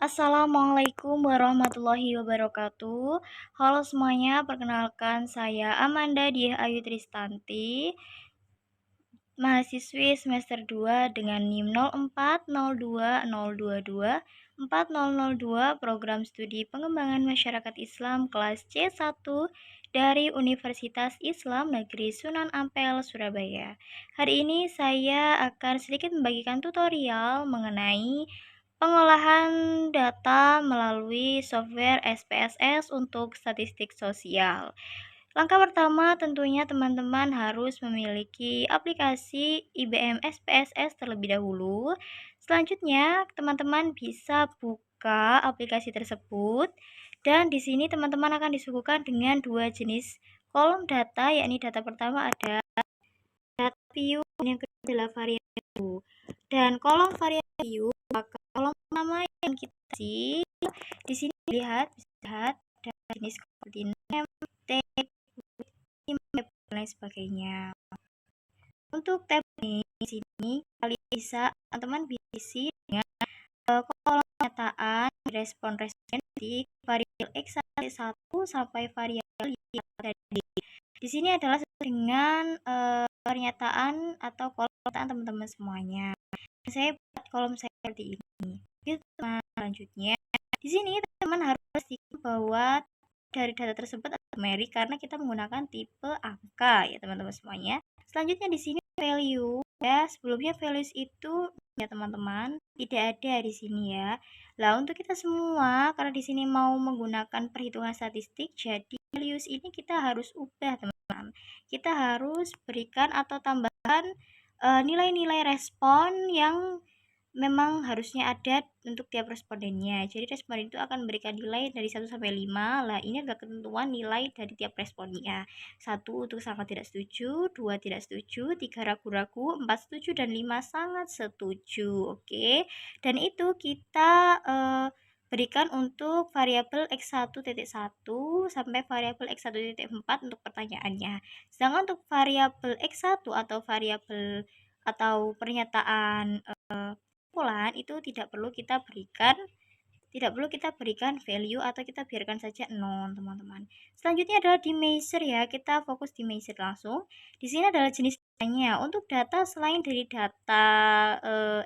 Assalamualaikum warahmatullahi wabarakatuh. Halo semuanya, perkenalkan saya Amanda Diah Ayu Tristanti, mahasiswi semester 2 dengan NIM 040202240002 Program Studi Pengembangan Masyarakat Islam kelas C1 dari Universitas Islam Negeri Sunan Ampel, Surabaya. Hari ini saya akan sedikit membagikan tutorial mengenai pengolahan data melalui software SPSS untuk statistik sosial. Langkah pertama tentunya teman-teman harus memiliki aplikasi IBM SPSS terlebih dahulu. Selanjutnya, teman-teman bisa buka aplikasi tersebut dan di sini teman-teman akan disuguhkan dengan dua jenis kolom data, yakni data pertama ada data view dan yang kedua adalah variable view. Dan kolom variable view maka kolom pertama yang kita isi di sini bisa lihat ada jenis seperti name, tag, dan lain sebagainya. Untuk tab ini di sini kalian bisa teman-teman bisa isi dengan kolom pernyataan respon-respon di variabel x1 sampai variabel y tadi. Di sini adalah dengan pernyataan atau kolom pernyataan teman-teman semuanya. Saya buat kolom saya seperti ini. Gitu, selanjutnya di sini teman-teman harus pastikan bahwa dari data tersebut ada numerik karena kita menggunakan tipe angka ya teman-teman semuanya. Selanjutnya di sini value ya, sebelumnya values itu ya teman-teman tidak ada di sini ya. Lah untuk kita semua karena di sini mau menggunakan perhitungan statistik, jadi values ini kita harus ubah teman-teman. Kita harus berikan atau tambahkan nilai-nilai respon yang memang harusnya ada untuk tiap respondennya. Jadi responden itu akan memberikan nilai dari 1 sampai 5. Lah, ini adalah ketentuan nilai dari tiap responnya. 1 untuk sangat tidak setuju, 2 tidak setuju, 3 ragu-ragu, 4 setuju, dan 5 sangat setuju. Oke. Dan itu kita berikan untuk variabel x1.1 sampai variabel x1.4 untuk pertanyaannya. Sedangkan untuk variabel x1 atau variabel atau pernyataan kesimpulan itu tidak perlu kita berikan value atau kita biarkan saja 0 teman-teman. Selanjutnya adalah di measure ya, kita fokus di measure langsung. Di sini adalah jenis datanya. Untuk data selain dari data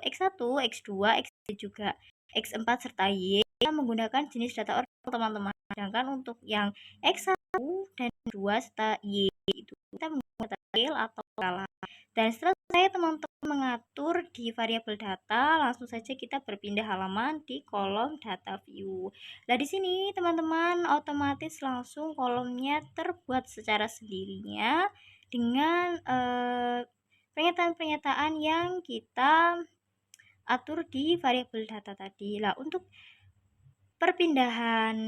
x1, x2, x3 juga x4 serta y, kita menggunakan jenis data ordinal teman-teman. Sedangkan untuk yang x1 dan 2 serta y itu kita menggunakan scale atau skala. Dan setelah saya teman-teman mengatur di variabel data, langsung saja kita berpindah halaman di kolom data view. Nah, di sini teman-teman otomatis langsung kolomnya terbuat secara sendirinya dengan pernyataan-pernyataan yang kita atur di variabel data tadi. Lah, untuk perpindahan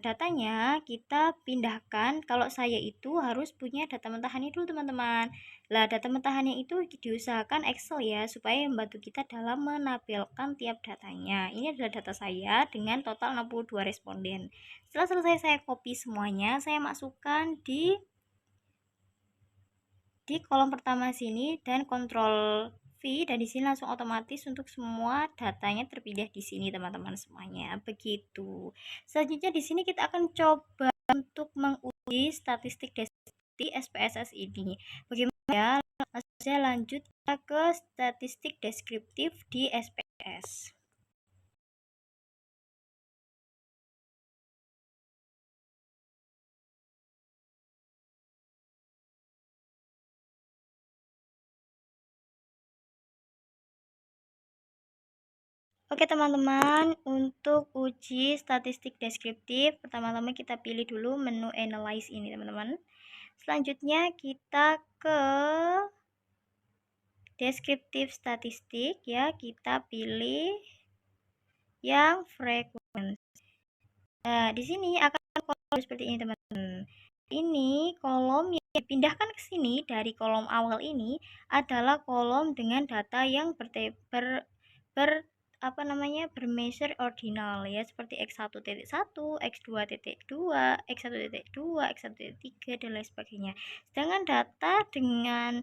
datanya kita pindahkan, kalau saya itu harus punya data mentahannya dulu teman-teman. Lah data mentahannya itu diusahakan Excel ya, supaya membantu kita dalam menampilkan tiap datanya. Ini adalah data saya dengan total 62 responden. Setelah selesai saya copy semuanya, saya masukkan di kolom pertama sini dan kontrol V, dan di sini langsung otomatis untuk semua datanya terpilih di sini teman-teman semuanya. Begitu. Selanjutnya di sini kita akan coba untuk menguji statistik di SPSS ini. Bagaimana ya? Saya lanjut ke statistik deskriptif di SPSS. Oke teman-teman, untuk uji statistik deskriptif, pertama-tama kita pilih dulu menu analyze ini teman-teman. Selanjutnya kita ke deskriptif statistik ya, kita pilih yang frekuensi. Nah, di sini akan kolom seperti ini teman-teman. Ini kolom yang dipindahkan ke sini dari kolom awal ini adalah kolom dengan data yang bermeasure ordinal ya, seperti x1.1, x2.2, x1.2, x1.3 dan lain sebagainya. Sedangkan data dengan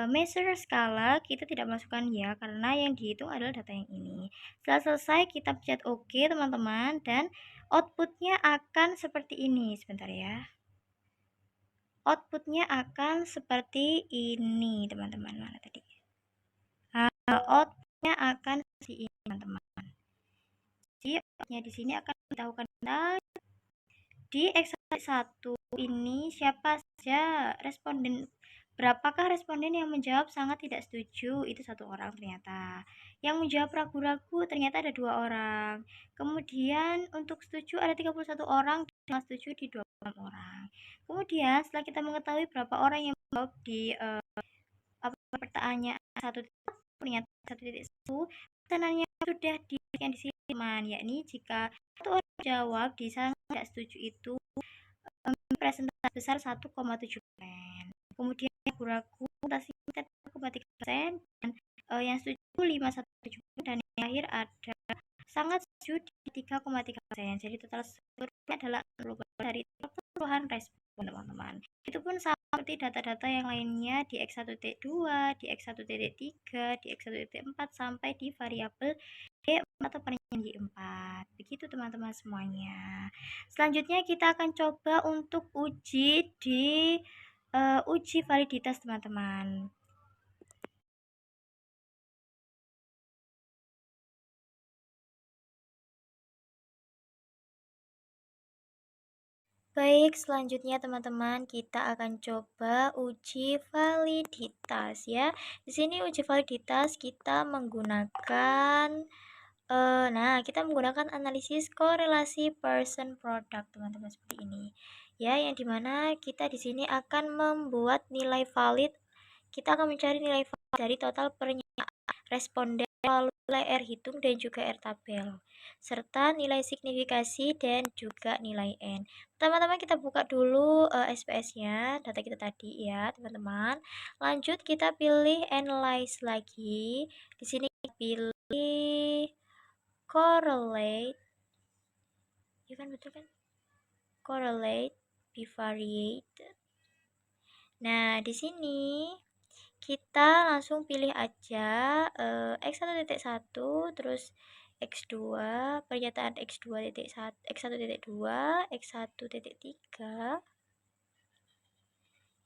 measure skala kita tidak masukkan ya, karena yang dihitung adalah data yang ini. Setelah selesai kita pencet OK teman-teman, dan outputnya akan seperti ini. Sebentar ya, outputnya akan seperti ini teman-teman. Mana tadi? Outputnya akan seperti ini teman-teman. Jadi outputnya di sini akan memberitahukan di exercise 1 ini siapa saja responden, berapakah responden yang menjawab sangat tidak setuju, itu 1 orang ternyata. Yang menjawab ragu-ragu ternyata ada 2 orang. Kemudian untuk setuju ada 31 orang, dan setuju di 26 orang. Kemudian setelah kita mengetahui berapa orang yang menjawab di pertanyaan 1 ternyata 1.1 pesanannya sudah diberikan di sini teman, yakni jika 1 orang menjawab di sana tidak setuju itu presentasi besar 1,7%. Kemudian ragu-ragu presentasi 1,3%, dan yang setuju 5,1%, dan yang akhir ada sangat setuju di 3,3%. Jadi total seluruhnya adalah 60% dari keseluruhan respon teman-teman. Itu pun sama seperti data-data yang lainnya di X1.2, di X1.3, di X1.4 sampai di variabel D4 atau penyampaian Y4. Begitu teman-teman semuanya. Selanjutnya kita akan coba untuk uji di uji validitas teman-teman. Baik, selanjutnya teman-teman kita akan coba uji validitas ya. Di sini uji validitas kita menggunakan kita menggunakan analisis korelasi person product teman-teman, seperti ini. Ya, yang dimana kita di sini akan membuat nilai valid. Kita akan mencari nilai valid dari total pernyataan responden melalui nilai R hitung dan juga R tabel, serta nilai signifikasi dan juga nilai N. Pertama-tama kita buka dulu SPS-nya, data kita tadi ya, teman-teman. Lanjut kita pilih analyze lagi. Di sini kita pilih correlate. Ya kan, betul kan? Correlate, bivariate. Nah, di sini kita langsung pilih aja X1.1, terus X2, pernyataan X2.1, X1.2, X1.3,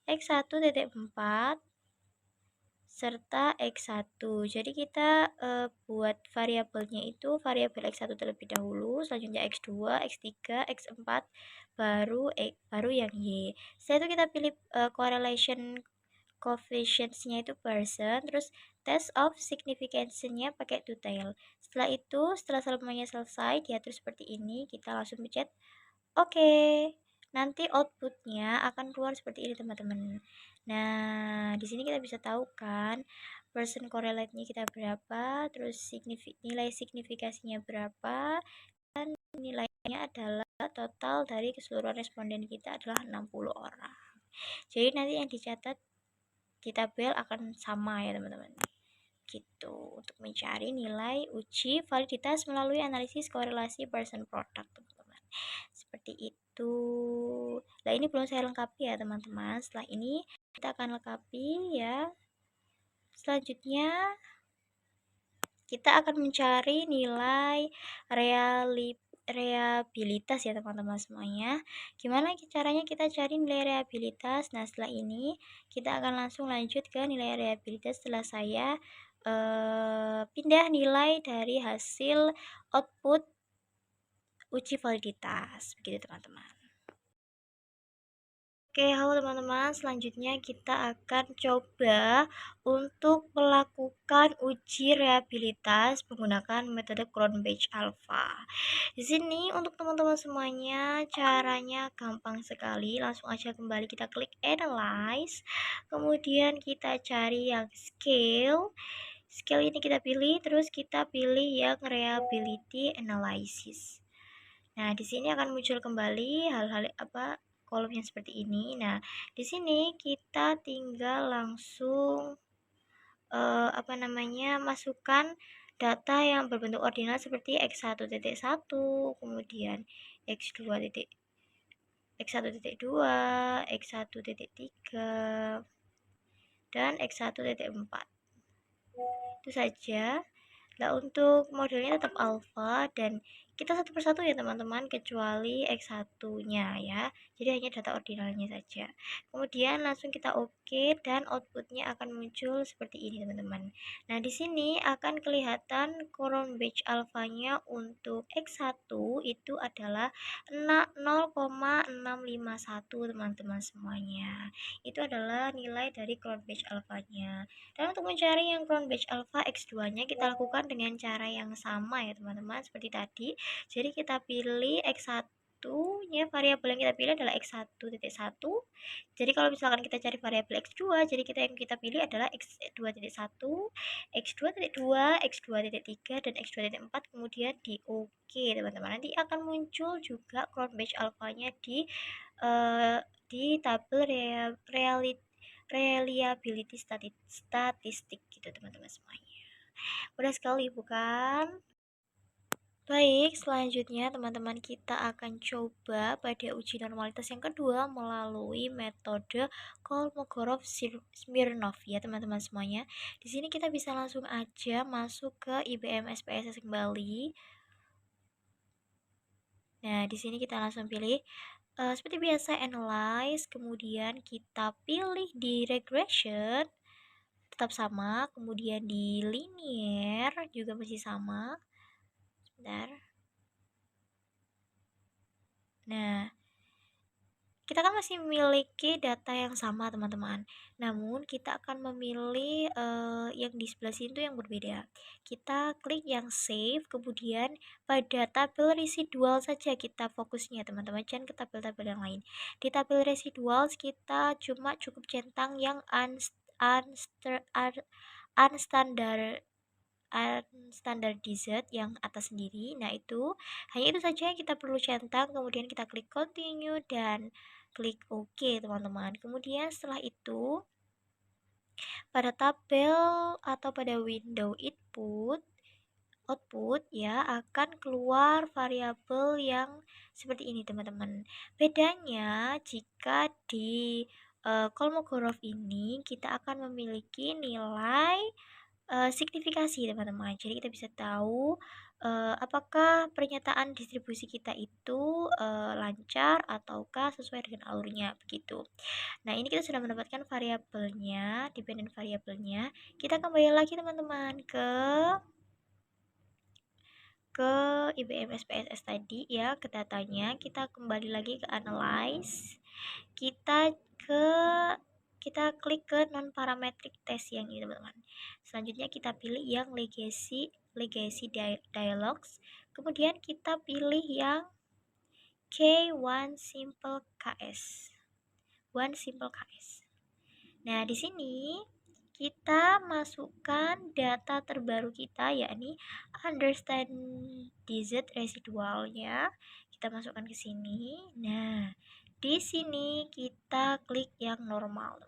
X1.4, serta X1. Jadi kita buat variabelnya itu variabel X1 terlebih dahulu, selanjutnya X2, X3, X4, baru yang Y. Setelah itu kita pilih correlation coefficients-nya itu person, terus test of significance-nya pakai to tail. Setelah itu, setelah semuanya selesai diatur seperti ini, kita langsung pencet oke. Nanti outputnya akan keluar seperti ini teman-teman. Nah, di sini kita bisa tahu kan person correlate-nya kita berapa, terus nilai signifikasinya berapa, dan nilainya adalah total dari keseluruhan responden kita adalah 60 orang. Jadi nanti yang dicatat di tabel akan sama ya teman-teman, gitu, untuk mencari nilai uji validitas melalui analisis korelasi person product teman-teman, seperti itu. Nah, ini belum saya lengkapi ya teman-teman, setelah ini kita akan lengkapi ya. Selanjutnya kita akan mencari nilai reliabilitas ya teman-teman semuanya. Gimana caranya kita cari nilai reliabilitas? Nah, setelah ini kita akan langsung lanjut ke nilai reliabilitas setelah saya pindah nilai dari hasil output uji validitas. Begitu teman-teman. Oke, halo teman-teman. Selanjutnya kita akan coba untuk melakukan uji reliabilitas menggunakan metode Cronbach Alpha. Di sini untuk teman-teman semuanya caranya gampang sekali. Langsung aja kembali kita klik analyze. Kemudian kita cari yang scale. Scale ini kita pilih, terus kita pilih yang reliability analysis. Nah, di sini akan muncul kembali hal-hal kolom yang seperti ini. Nah, di sini kita tinggal langsung masukkan data yang berbentuk ordinal seperti X1.1, kemudian X1.2, X1.3, dan X1.4. Itu saja. Nah, untuk modelnya tetap alpha dan kita satu persatu ya teman-teman, kecuali X1-nya ya. Jadi hanya data ordinalnya saja. Kemudian langsung kita oke dan outputnya akan muncul seperti ini teman-teman. Nah, di sini akan kelihatan Cron batch alpha-nya untuk X1 itu adalah 0,651 teman-teman semuanya. Itu adalah nilai dari Cron batch alpha-nya. Dan untuk mencari yang Crown Batch Alpha X2-nya kita lakukan dengan cara yang sama ya teman-teman, seperti tadi. Jadi kita pilih X1-nya, variabel yang kita pilih adalah X1.1. Jadi kalau misalkan kita cari variabel X2, jadi yang kita pilih adalah X2.1, X2.2, X2.3 dan X2.4, kemudian di OK teman-teman. Nanti akan muncul juga Crown Batch Alpha-nya di tabel reliability statistik gitu teman-teman semuanya. Mudah sekali bukan? Baik, selanjutnya teman-teman kita akan coba pada uji normalitas yang kedua melalui metode Kolmogorov-Smirnov ya teman-teman semuanya. Di sini kita bisa langsung aja masuk ke IBM SPSS kembali. Nah, di sini kita langsung pilih seperti biasa analyze, kemudian kita pilih di regression tetap sama, kemudian di linear juga masih sama. Sebentar. Nah, kita kan masih memiliki data yang sama teman-teman, namun kita akan memilih yang di sebelah sini tuh yang berbeda. Kita klik yang save, kemudian pada tabel residual saja kita fokusnya teman-teman, jangan ke tabel-tabel yang lain. Di tabel residual kita cukup centang yang unstandardized yang atas sendiri. Nah, hanya itu saja yang kita perlu centang, kemudian kita klik continue dan klik OK teman-teman. Kemudian setelah itu pada tabel atau pada window output ya akan keluar variabel yang seperti ini teman-teman. Bedanya jika di Kolmogorov ini kita akan memiliki nilai signifikasi teman-teman. Jadi kita bisa tahu apakah pernyataan distribusi kita itu lancar ataukah sesuai dengan alurnya begitu. Nah, ini kita sudah mendapatkan variabelnya, dependent variabelnya. Kita kembali lagi teman-teman ke IBM SPSS tadi ya, ke datanya. Kita kembali lagi ke analyze. Kita klik ke non parametric test yang ini teman-teman. Selanjutnya kita pilih yang legacy dialogs. Kemudian kita pilih yang K1 simple KS. Nah, di sini kita masukkan data terbaru kita yakni understandized residualnya. Kita masukkan ke sini. Nah, di sini kita klik yang normal.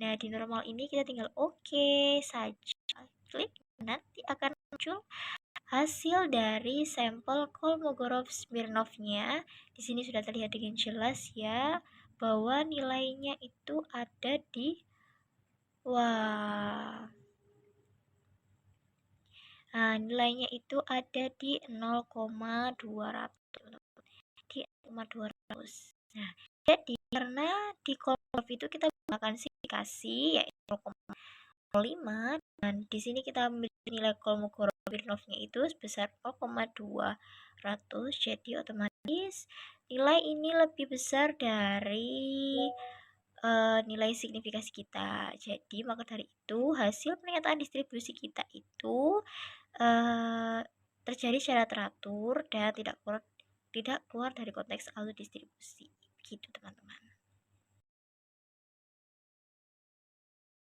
Nah, di normal ini kita tinggal oke saja. Klik, nanti akan muncul hasil dari sampel Kolmogorov-Smirnov-nya. Di sini sudah terlihat dengan jelas ya bahwa nilainya itu ada di nilainya itu ada di 0,200. Di 0,200. Nah, jadi karena di Kolmogorov itu kita menggunakan signifikasi yaitu 0,05 dan di sini kita memiliki nilai Kolmogorov-Smirnov-nya itu sebesar 0,200. Jadi otomatis nilai ini lebih besar dari nilai signifikasi kita. Jadi maka dari itu hasil pernyataan distribusi kita itu terjadi secara teratur dan tidak keluar dari konteks alur distribusi. Begitu teman-teman.